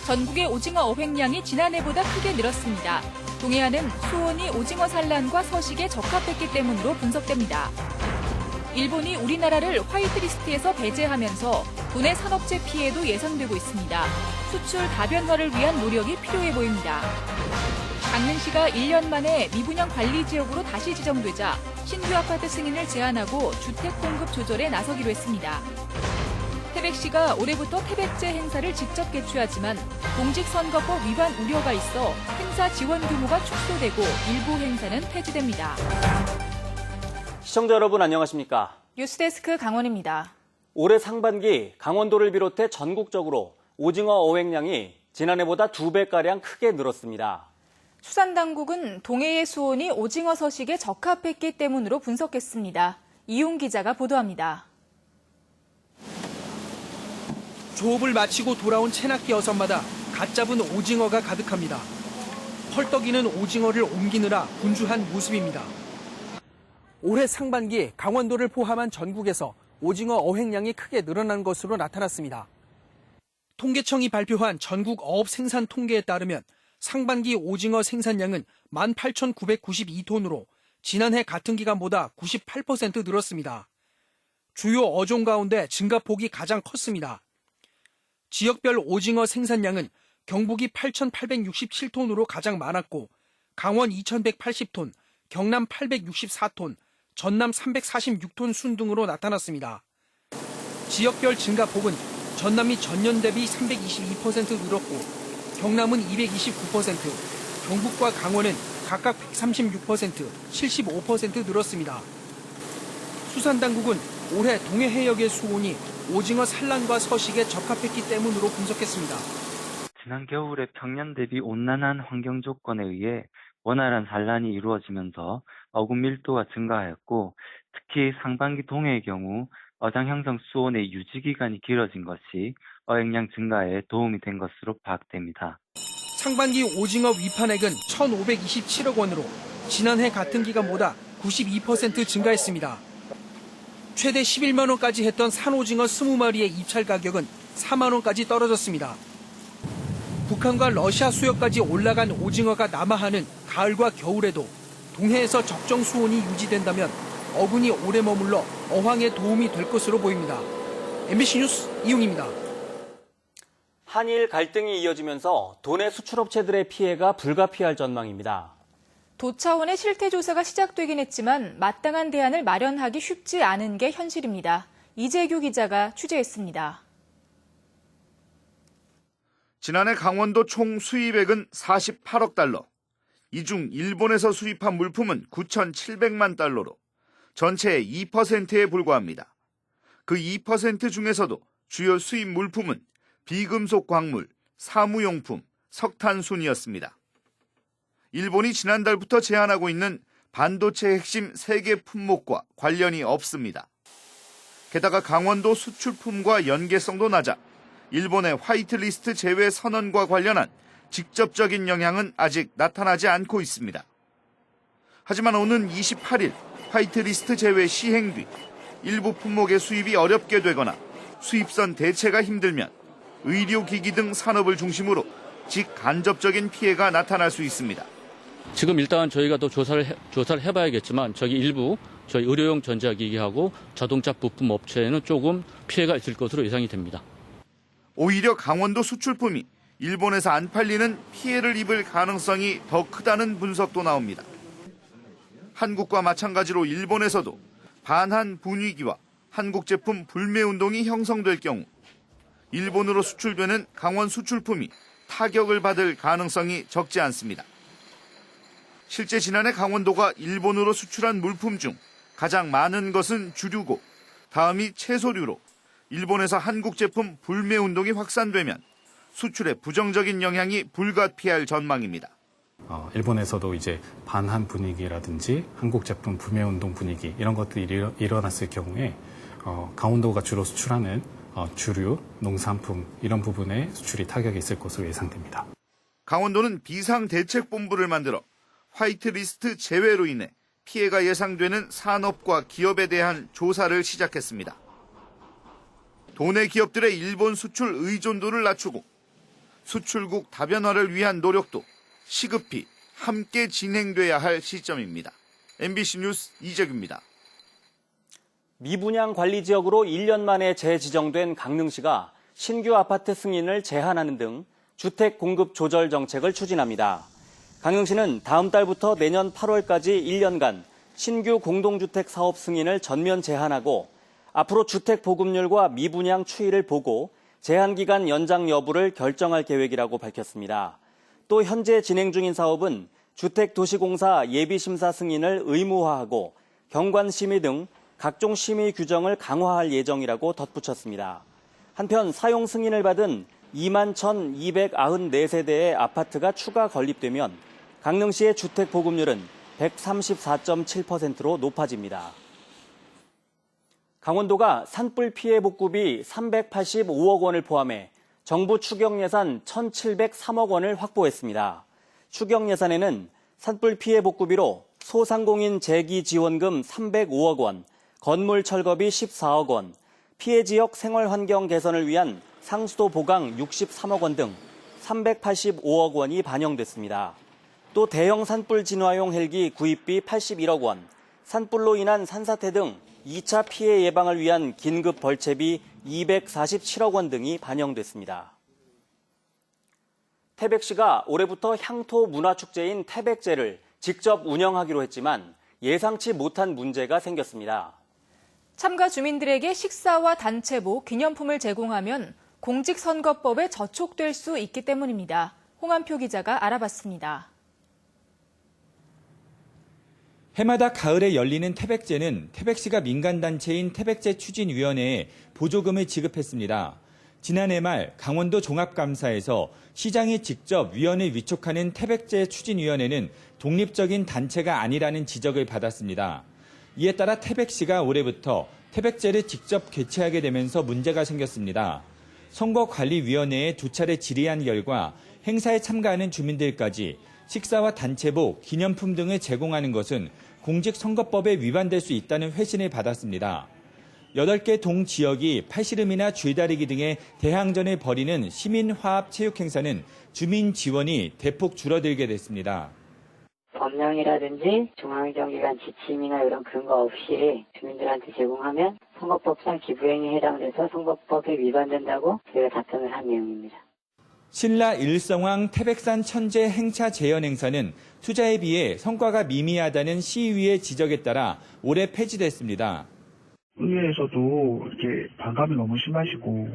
전국의 오징어 어획량이 지난해보다 크게 늘었습니다. 동해안은 수온이 오징어 산란과 서식에 적합했기 때문으로 분석됩니다. 일본이 우리나라를 화이트리스트에서 배제하면서 도내 산업재 피해도 예상되고 있습니다. 수출 다변화를 위한 노력이 필요해 보입니다. 강릉시가 1년 만에 미분양 관리 지역으로 다시 지정되자 신규 아파트 승인을 제한하고 주택 공급 조절에 나서기로 했습니다. 태백시가 올해부터 태백제 행사를 직접 개최하지만 공직선거법 위반 우려가 있어 행사 지원 규모가 축소되고 일부 행사는 폐지됩니다. 시청자 여러분 안녕하십니까? 뉴스데스크 강원입니다. 올해 상반기 강원도를 비롯해 전국적으로 오징어 어획량이 지난해보다 2배가량 크게 늘었습니다. 수산당국은 동해의 수온이 오징어 서식에 적합했기 때문으로 분석했습니다. 이용 기자가 보도합니다. 조업을 마치고 돌아온 채낚기 어선마다 갓 잡은 오징어가 가득합니다. 헐떡이는 오징어를 옮기느라 분주한 모습입니다. 올해 상반기 강원도를 포함한 전국에서 오징어 어획량이 크게 늘어난 것으로 나타났습니다. 통계청이 발표한 전국 어업 생산 통계에 따르면 상반기 오징어 생산량은 18,992톤으로 지난해 같은 기간보다 98% 늘었습니다. 주요 어종 가운데 증가폭이 가장 컸습니다. 지역별 오징어 생산량은 경북이 8,867톤으로 가장 많았고 강원 2,180톤, 경남 864톤, 전남 346톤 순등으로 나타났습니다. 지역별 증가폭은 전남이 전년 대비 322% 늘었고 경남은 229%, 경북과 강원은 각각 136%, 75% 늘었습니다. 수산당국은 올해 동해 해역의 수온이 오징어 산란과 서식에 적합했기 때문으로 분석했습니다. 지난 겨울에 평년 대비 온난한 환경 조건에 의해 원활한 산란이 이루어지면서 어군 밀도가 증가하였고 특히 상반기 동해의 경우 어장 형성 수온의 유지 기간이 길어진 것이 어획량 증가에 도움이 된 것으로 파악됩니다. 상반기 오징어 위판액은 1,527억 원으로 지난해 같은 기간보다 92% 증가했습니다. 최대 11만 원까지 했던 산오징어 20마리의 입찰 가격은 4만 원까지 떨어졌습니다. 북한과 러시아 수역까지 올라간 오징어가 남하하는 가을과 겨울에도 동해에서 적정 수온이 유지된다면 어군이 오래 머물러 어항에 도움이 될 것으로 보입니다. MBC 뉴스 이용입니다. 한일 갈등이 이어지면서 도내 수출업체들의 피해가 불가피할 전망입니다. 도 차원의 실태 조사가 시작되긴 했지만 마땅한 대안을 마련하기 쉽지 않은 게 현실입니다. 이재규 기자가 취재했습니다. 지난해 강원도 총 수입액은 48억 달러. 이 중 일본에서 수입한 물품은 9,700만 달러로 전체의 2%에 불과합니다. 그 2% 중에서도 주요 수입 물품은 비금속 광물, 사무용품, 석탄 순이었습니다. 일본이 지난달부터 제한하고 있는 반도체 핵심 3개 품목과 관련이 없습니다. 게다가 강원도 수출품과 연계성도 낮아 일본의 화이트리스트 제외 선언과 관련한 직접적인 영향은 아직 나타나지 않고 있습니다. 하지만 오는 28일 화이트리스트 제외 시행 뒤 일부 품목의 수입이 어렵게 되거나 수입선 대체가 힘들면 의료기기 등 산업을 중심으로 직간접적인 피해가 나타날 수 있습니다. 지금 일단 저희가 또 조사를 해봐야겠지만 일부 저희 의료용 전자기기하고 자동차 부품 업체에는 조금 피해가 있을 것으로 예상이 됩니다. 오히려 강원도 수출품이 일본에서 안 팔리는 피해를 입을 가능성이 더 크다는 분석도 나옵니다. 한국과 마찬가지로 일본에서도 반한 분위기와 한국 제품 불매 운동이 형성될 경우 일본으로 수출되는 강원 수출품이 타격을 받을 가능성이 적지 않습니다. 실제 지난해 강원도가 일본으로 수출한 물품 중 가장 많은 것은 주류고 다음이 채소류로 일본에서 한국 제품 불매 운동이 확산되면 수출에 부정적인 영향이 불가피할 전망입니다. 일본에서도 이제 반한 분위기라든지 한국 제품 불매 운동 분위기 이런 것들이 일어났을 경우에 강원도가 주로 수출하는 주류, 농산품 이런 부분에 수출이 타격이 있을 것으로 예상됩니다. 강원도는 비상대책본부를 만들어 화이트리스트 제외로 인해 피해가 예상되는 산업과 기업에 대한 조사를 시작했습니다. 도내 기업들의 일본 수출 의존도를 낮추고 수출국 다변화를 위한 노력도 시급히 함께 진행돼야 할 시점입니다. MBC 뉴스 이재규입니다. 미분양 관리 지역으로 1년 만에 재지정된 강릉시가 신규 아파트 승인을 제한하는 등 주택 공급 조절 정책을 추진합니다. 강릉시는 다음 달부터 내년 8월까지 1년간 신규 공동주택 사업 승인을 전면 제한하고 앞으로 주택 보급률과 미분양 추이를 보고 제한 기간 연장 여부를 결정할 계획이라고 밝혔습니다. 또 현재 진행 중인 사업은 주택도시공사 예비심사 승인을 의무화하고 경관심의 등 각종 심의 규정을 강화할 예정이라고 덧붙였습니다. 한편 사용 승인을 받은 21,294세대의 아파트가 추가 건립되면 강릉시의 주택 보급률은 134.7%로 높아집니다. 강원도가 산불 피해 복구비 385억 원을 포함해 정부 추경 예산 1,703억 원을 확보했습니다. 추경 예산에는 산불 피해 복구비로 소상공인 재기 지원금 305억 원, 건물 철거비 14억 원, 피해 지역 생활 환경 개선을 위한 상수도 보강 63억 원 등 385억 원이 반영됐습니다. 또 대형 산불 진화용 헬기 구입비 81억 원, 산불로 인한 산사태 등 2차 피해 예방을 위한 긴급 벌채비 247억 원 등이 반영됐습니다. 태백시가 올해부터 향토 문화축제인 태백제를 직접 운영하기로 했지만 예상치 못한 문제가 생겼습니다. 참가 주민들에게 식사와 단체복, 기념품을 제공하면 공직선거법에 저촉될 수 있기 때문입니다. 홍한표 기자가 알아봤습니다. 해마다 가을에 열리는 태백제는 태백시가 민간단체인 태백제 추진위원회에 보조금을 지급했습니다. 지난해 말 강원도 종합감사에서 시장이 직접 위원을 위촉하는 태백제 추진위원회는 독립적인 단체가 아니라는 지적을 받았습니다. 이에 따라 태백시가 올해부터 태백제를 직접 개최하게 되면서 문제가 생겼습니다. 선거관리위원회에 2차례 질의한 결과 행사에 참가하는 주민들까지 식사와 단체복, 기념품 등을 제공하는 것은 공직선거법에 위반될 수 있다는 회신을 받았습니다. 8개 동지역이 팔씨름이나 줄다리기 등의 대항전을 벌이는 시민화합 체육행사는 주민 지원이 대폭 줄어들게 됐습니다. 법령이라든지 중앙정기관 지침이나 이런 근거 없이 주민들한테 제공하면 선거법상 기부행위에 해당돼서 선거법에 위반된다고 저희가 답변을 한 내용입니다. 신라 일성왕 태백산 천재 행차 재현 행사는 투자에 비해 성과가 미미하다는 시의회의 지적에 따라 올해 폐지됐습니다. 의회에서도 이렇게 반감이 너무 심하시고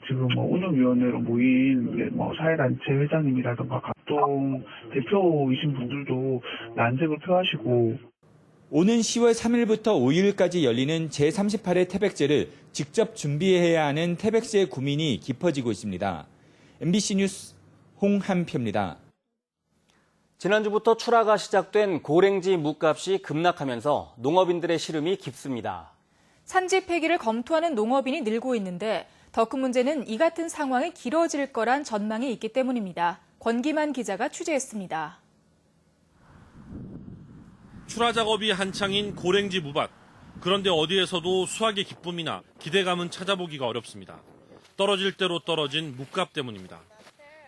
지금 운영위원회로 모인 사회단체 회장님이라든가 각종 대표이신 분들도 난색을 표하시고 오는 10월 3일부터 5일까지 열리는 제38회 태백제를 직접 준비해야 하는 태백시의 고민이 깊어지고 있습니다. MBC 뉴스 홍한표입니다. 지난주부터 출하가 시작된 고랭지 묵값이 급락하면서 농업인들의 시름이 깊습니다. 산지 폐기를 검토하는 농업인이 늘고 있는데 더 큰 문제는 이 같은 상황이 길어질 거란 전망이 있기 때문입니다. 권기만 기자가 취재했습니다. 출하 작업이 한창인 고랭지 무밭. 그런데 어디에서도 수확의 기쁨이나 기대감은 찾아보기가 어렵습니다. 떨어질 대로 떨어진 묵값 때문입니다.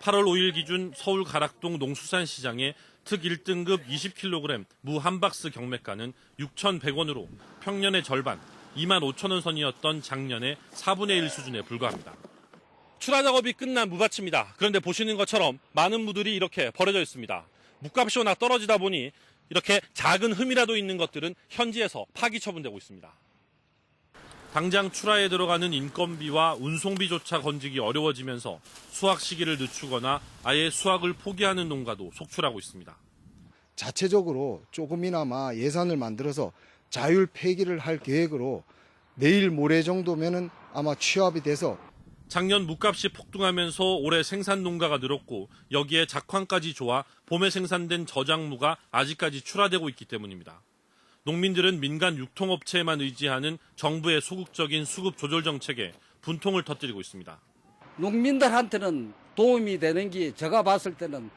8월 5일 기준 서울 가락동 농수산시장의 특 1등급 20kg 무 한 박스 경매가는 6,100원으로 평년의 절반, 25,000원 선이었던 작년의 4분의 1 수준에 불과합니다. 출하 작업이 끝난 무밭입니다. 그런데 보시는 것처럼 많은 무들이 이렇게 버려져 있습니다. 묵값이 워낙 떨어지다 보니 이렇게 작은 흠이라도 있는 것들은 현지에서 파기 처분되고 있습니다. 당장 출하에 들어가는 인건비와 운송비조차 건지기 어려워지면서 수확 시기를 늦추거나 아예 수확을 포기하는 농가도 속출하고 있습니다. 자체적으로 조금이나마 예산을 만들어서 자율 폐기를 할 계획으로 내일 모레 정도면은 아마 취합이 돼서 작년 묵값이 폭등하면서 올해 생산 농가가 늘었고 여기에 작황까지 좋아 봄에 생산된 저작무가 아직까지 출하되고 있기 때문입니다. 농민들은 민간 유통업체에만 의지하는 정부의 소극적인 수급 조절 정책에 분통을 터뜨리고 있습니다. 농민들한테는 도움이 되는 게 제가 봤을 때는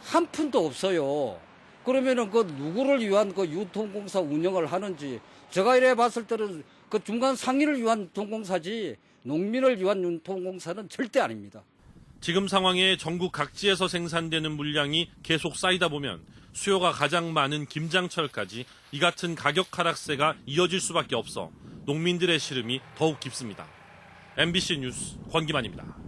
한 푼도 없어요. 그러면은 그 누구를 위한 그 유통공사 운영을 하는지 제가 이래 봤을 때는 그 중간 상인을 위한 유통공사지 농민을 위한 유통공사는 절대 아닙니다. 지금 상황에 전국 각지에서 생산되는 물량이 계속 쌓이다 보면 수요가 가장 많은 김장철까지 이 같은 가격 하락세가 이어질 수밖에 없어 농민들의 시름이 더욱 깊습니다. MBC 뉴스 권기만입니다.